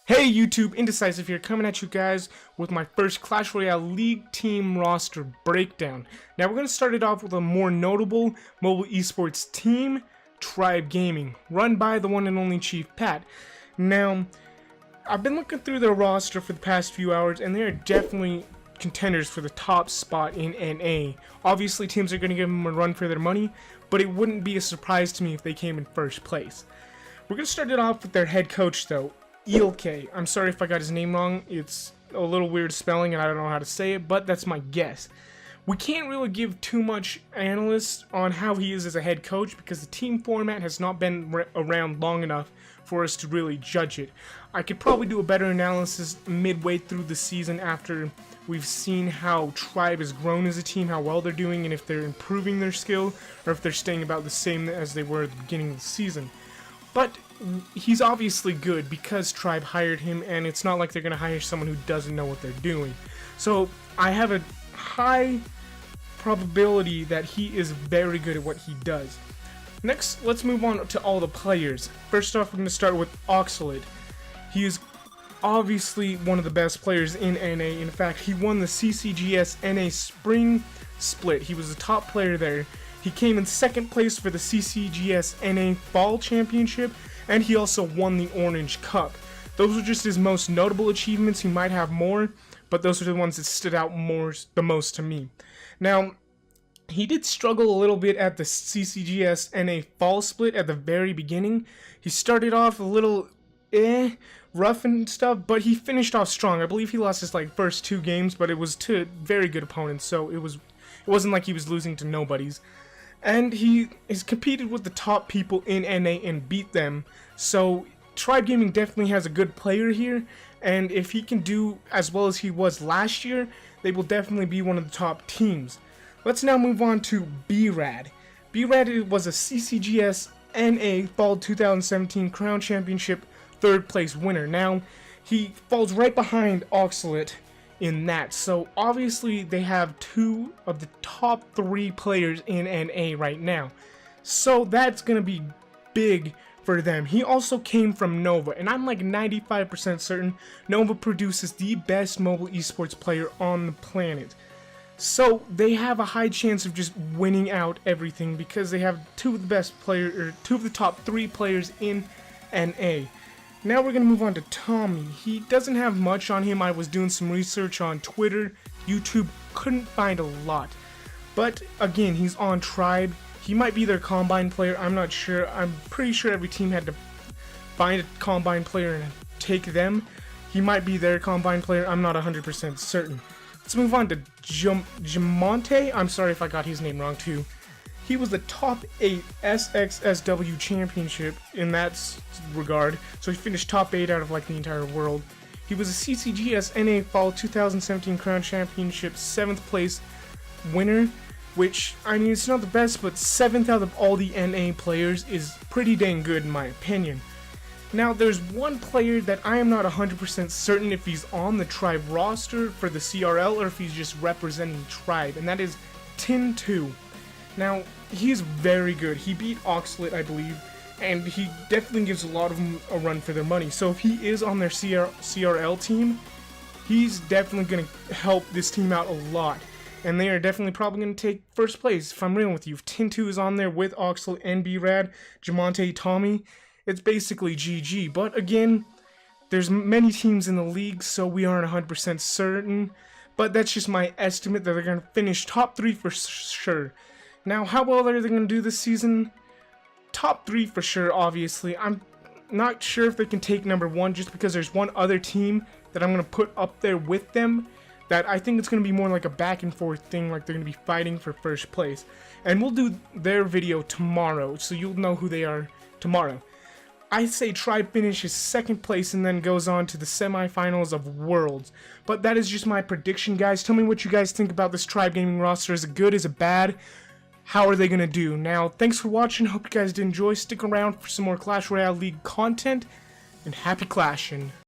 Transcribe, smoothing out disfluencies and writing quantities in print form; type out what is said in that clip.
Hey YouTube, Indecisive here, coming at you guys with my first Clash Royale League team roster breakdown. Now we're going to start it off with a more notable mobile esports team, Tribe Gaming, run by the one and only Chief Pat. Now, I've been looking through their roster for the past few hours, and they are definitely contenders for the top spot in NA. Obviously, teams are going to give them a run for their money, but it wouldn't be a surprise to me if they came in first place. We're going to start it off with their head coach, though. Ilke. I'm sorry if I got his name wrong. It's a little weird spelling and I don't know how to say it, but that's my guess. We can't really give too much analysis on how he is as a head coach because the team format has not been around long enough for us to really judge it. I could probably do a better analysis midway through the season after we've seen how Tribe has grown as a team, how well they're doing, and if they're improving their skill or if they're staying about the same as they were at the beginning of the season. But he's obviously good because Tribe hired him, and it's not like they're going to hire someone who doesn't know what they're doing. So I have a high probability that he is very good at what he does. Next, let's move on to all the players. First off, we're going to start with Oxalate. He is obviously one of the best players in NA. In fact, he won the CCGS NA Spring Split. He was the top player there. He came in second place for the CCGS NA Fall Championship, and he also won the Orange Cup. Those were just his most notable achievements. He might have more, but those are the ones that stood out the most to me. Now, he did struggle a little bit at the CCGS NA Fall Split at the very beginning. He started off a little rough and stuff, but he finished off strong. I believe he lost his first two games, but it was to very good opponents, so it wasn't like he was losing to nobodies. And he has competed with the top people in NA and beat them. So Tribe Gaming definitely has a good player here. And if he can do as well as he was last year, they will definitely be one of the top teams. Let's now move on to B-Rad. B-Rad was a CCGS NA Fall 2017 Crown Championship third place winner. Now, he falls right behind Oxalate in that. So obviously they have two of the top three players in NA right now. So that's going to be big for them. He also came from Nova, and I'm like 95% certain Nova produces the best mobile esports player on the planet. So they have a high chance of just winning out everything because they have two of the best players, or two of the top three players in NA. Now we're going to move on to Tommy. He doesn't have much on him. I was doing some research on Twitter, YouTube, couldn't find a lot. But again, he's on Tribe. He might be their Combine player, I'm not sure. I'm pretty sure every team had to find a Combine player and take them. He might be their Combine player, I'm not 100% certain. Let's move on to Jamonte. I'm sorry if I got his name wrong too. He was the top 8 SXSW championship in that regard, so he finished top 8 out of the entire world. He was a CCGS NA Fall 2017 Crown Championship 7th place winner, which, I mean, it's not the best, but 7th out of all the NA players is pretty dang good in my opinion. Now, there's one player that I am not 100% certain if he's on the Tribe roster for the CRL or if he's just representing Tribe, and that is Tin2. Now, he's very good. He beat Oxalate, I believe, and he definitely gives a lot of them a run for their money. So if he is on their CRL team, he's definitely going to help this team out a lot. And they are definitely probably going to take first place, if I'm real with you. If Tin2 is on there with Oxalate and B-Rad, Jamonte, Tommy, it's basically GG. But again, there's many teams in the league, so we aren't 100% certain. But that's just my estimate that they're going to finish top 3 for sure. Now, how well are they going to do this season? Top 3 for sure, obviously. I'm not sure if they can take number 1 just because there's one other team that I'm going to put up there with them that I think it's going to be more like a back and forth thing, like they're going to be fighting for first place. And we'll do their video tomorrow, so you'll know who they are tomorrow. I say Tribe finishes second place and then goes on to the semifinals of Worlds. But that is just my prediction, guys. Tell me what you guys think about this Tribe Gaming roster. Is it good? Is it bad? How are they going to do? Now, thanks for watching. Hope you guys did enjoy. Stick around for some more Clash Royale League content. And happy clashing.